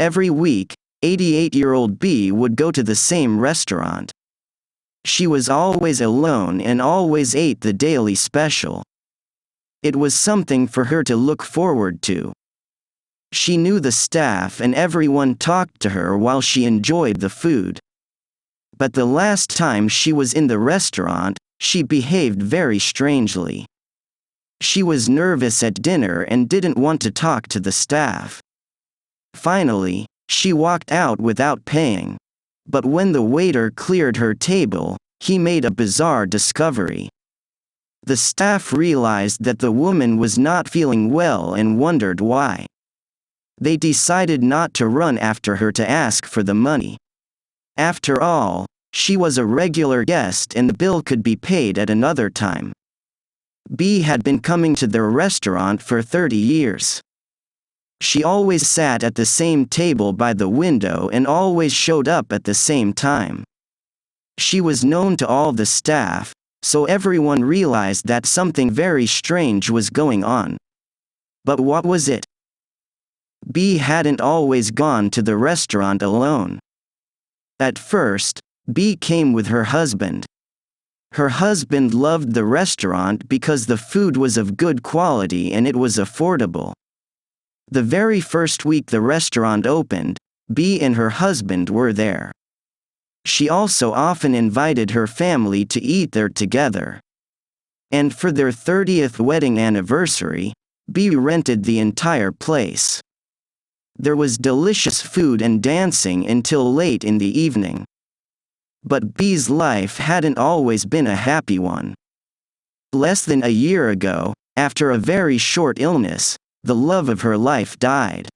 Every week, 88-year-old B would go to the same restaurant. She was always alone and always ate the daily special. It was something for her to look forward to. She knew the staff and everyone talked to her while she enjoyed the food. But the last time she was in the restaurant, she behaved very strangely. She was nervous at dinner and didn't want to talk to the staff. Finally, she walked out without paying. But when the waiter cleared her table, he made a bizarre discovery. The staff realized that the woman was not feeling well and wondered why. They decided not to run after her to ask for the money. After all, she was a regular guest and the bill could be paid at another time. B had been coming to their restaurant for 30 years. She always sat at the same table by the window and always showed up at the same time. She was known to all the staff, so everyone realized that something very strange was going on. But what was it? B hadn't always gone to the restaurant alone. At first, B came with her husband. Her husband loved the restaurant because the food was of good quality and it was affordable. The very first week the restaurant opened, B and her husband were there. She also often invited her family to eat there together. And for their 30th wedding anniversary, B rented the entire place. There was delicious food and dancing until late in the evening. But B's life hadn't always been a happy one. Less than a year ago, after a very short illness, the love of her life died.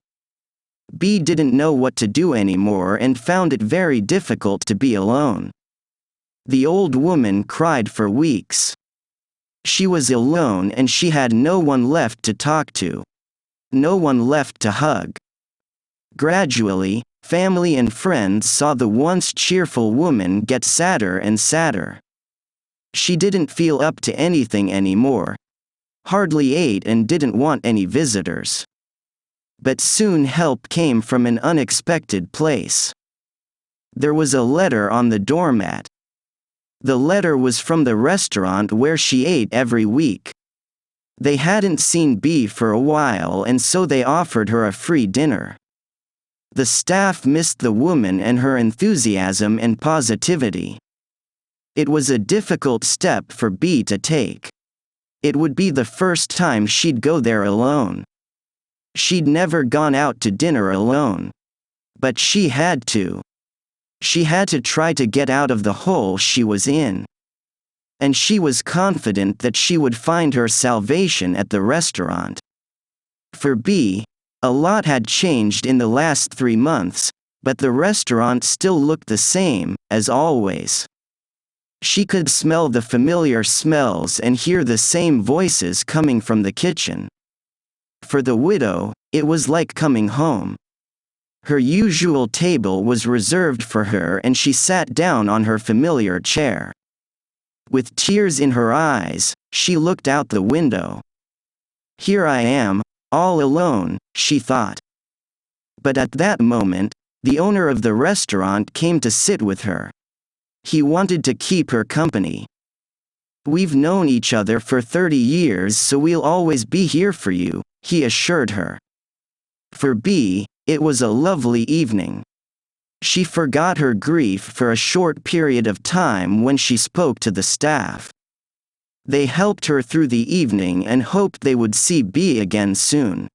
B didn't know what to do anymore and found it very difficult to be alone. The old woman cried for weeks. She was alone and she had no one left to talk to. No one left to hug. Gradually, family and friends saw the once cheerful woman get sadder and sadder. She didn't feel up to anything anymore. Hardly ate and didn't want any visitors. But soon help came from an unexpected place. There was a letter on the doormat. The letter was from the restaurant where she ate every week. They hadn't seen B for a while and so they offered her a free dinner. The staff missed the woman and her enthusiasm and positivity. It was a difficult step for B to take. It would be the first time she'd go there alone. She'd never gone out to dinner alone. But she had to. She had to try to get out of the hole she was in. And she was confident that she would find her salvation at the restaurant. For B, a lot had changed in the last 3 months, but the restaurant still looked the same, as always. She could smell the familiar smells and hear the same voices coming from the kitchen. For the widow, it was like coming home. Her usual table was reserved for her and she sat down on her familiar chair. With tears in her eyes, she looked out the window. Here I am, all alone, she thought. But at that moment, the owner of the restaurant came to sit with her. He wanted to keep her company. We've known each other for 30 years so we'll always be here for you, he assured her. For B, it was a lovely evening. She forgot her grief for a short period of time when she spoke to the staff. They helped her through the evening and hoped they would see B again soon.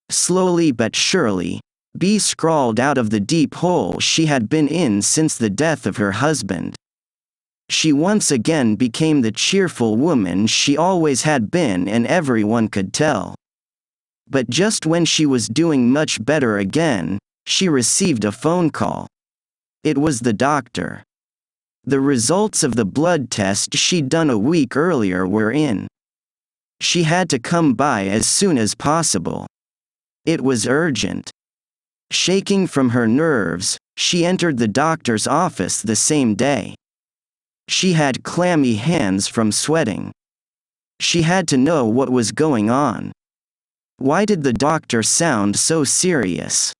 Slowly but surely, B crawled out of the deep hole she had been in since the death of her husband. She once again became the cheerful woman she always had been and everyone could tell. But just when she was doing much better again, she received a phone call. It was the doctor. The results of the blood test she'd done a week earlier were in. She had to come by as soon as possible. It was urgent. Shaking from her nerves, she entered the doctor's office the same day. She had clammy hands from sweating. She had to know what was going on. Why did the doctor sound so serious?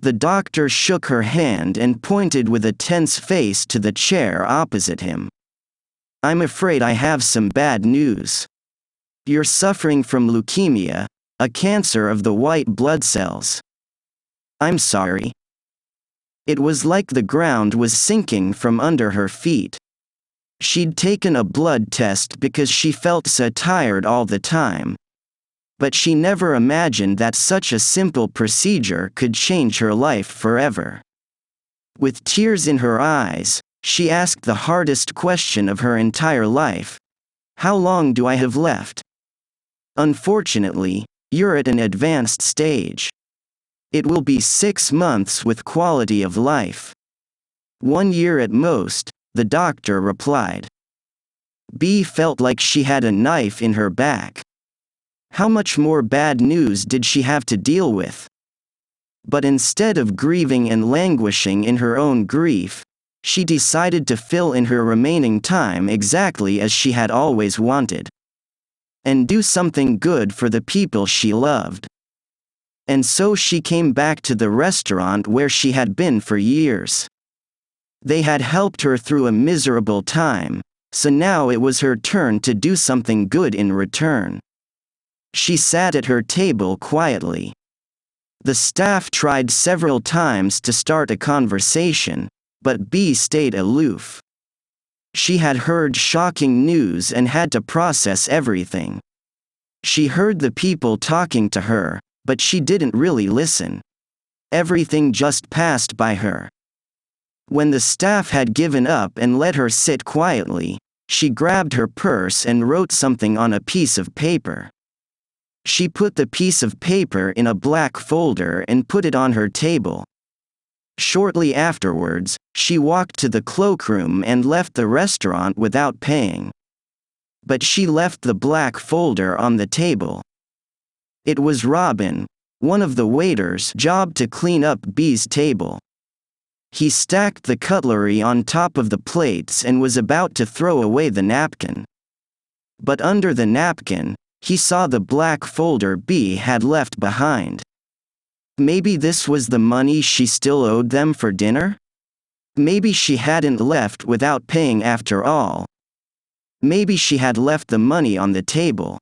The doctor shook her hand and pointed with a tense face to the chair opposite him. I'm afraid I have some bad news. You're suffering from leukemia, a cancer of the white blood cells. I'm sorry. It was like the ground was sinking from under her feet. She'd taken a blood test because she felt so tired all the time. But she never imagined that such a simple procedure could change her life forever. With tears in her eyes, she asked the hardest question of her entire life. How long do I have left? Unfortunately, you're at an advanced stage. It will be 6 months with quality of life. 1 year at most, the doctor replied. B felt like she had a knife in her back. How much more bad news did she have to deal with? But instead of grieving and languishing in her own grief, she decided to fill in her remaining time exactly as she had always wanted. And do something good for the people she loved. And so she came back to the restaurant where she had been for years. They had helped her through a miserable time, so now it was her turn to do something good in return. She sat at her table quietly. The staff tried several times to start a conversation, but B stayed aloof. She had heard shocking news and had to process everything. She heard the people talking to her, but she didn't really listen. Everything just passed by her. When the staff had given up and let her sit quietly, she grabbed her purse and wrote something on a piece of paper. She put the piece of paper in a black folder and put it on her table. Shortly afterwards, she walked to the cloakroom and left the restaurant without paying. But she left the black folder on the table. It was Robin, one of the waiters' job to clean up B's table. He stacked the cutlery on top of the plates and was about to throw away the napkin. But under the napkin, he saw the black folder B had left behind. Maybe this was the money she still owed them for dinner? Maybe she hadn't left without paying after all. Maybe she had left the money on the table.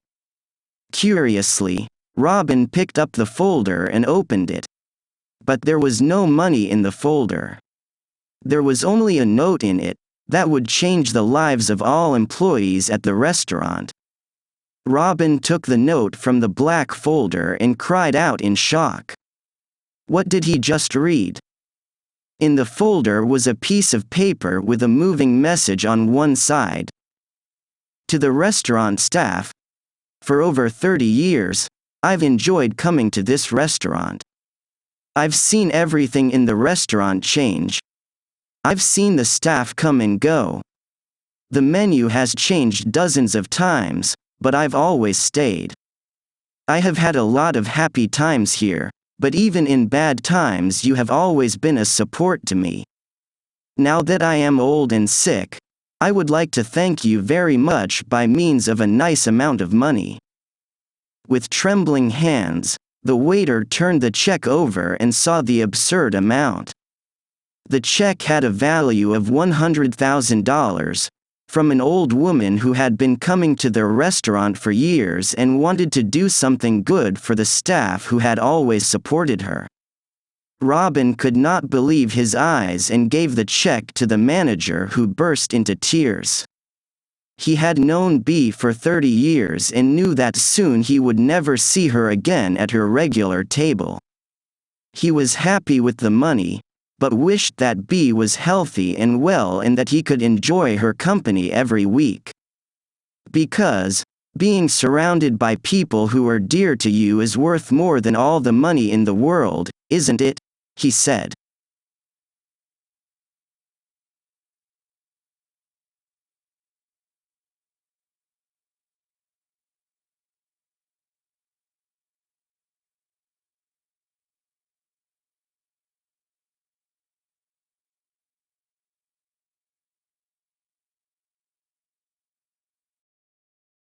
Curiously, Robin picked up the folder and opened it. But there was no money in the folder. There was only a note in it that would change the lives of all employees at the restaurant. Robin took the note from the black folder and cried out in shock. What did he just read? In the folder was a piece of paper with a moving message on one side. To the restaurant staff. For over 30 years, I've enjoyed coming to this restaurant. I've seen everything in the restaurant change. I've seen the staff come and go. The menu has changed dozens of times, but I've always stayed. I have had a lot of happy times here, but even in bad times you have always been a support to me. Now that I am old and sick, I would like to thank you very much by means of a nice amount of money. With trembling hands, the waiter turned the check over and saw the absurd amount. The check had a value of $100,000, from an old woman who had been coming to their restaurant for years and wanted to do something good for the staff who had always supported her. Robin could not believe his eyes and gave the check to the manager, who burst into tears. He had known B for 30 years and knew that soon he would never see her again at her regular table. He was happy with the money, but wished that B was healthy and well and that he could enjoy her company every week. Because, being surrounded by people who are dear to you is worth more than all the money in the world, isn't it? He said.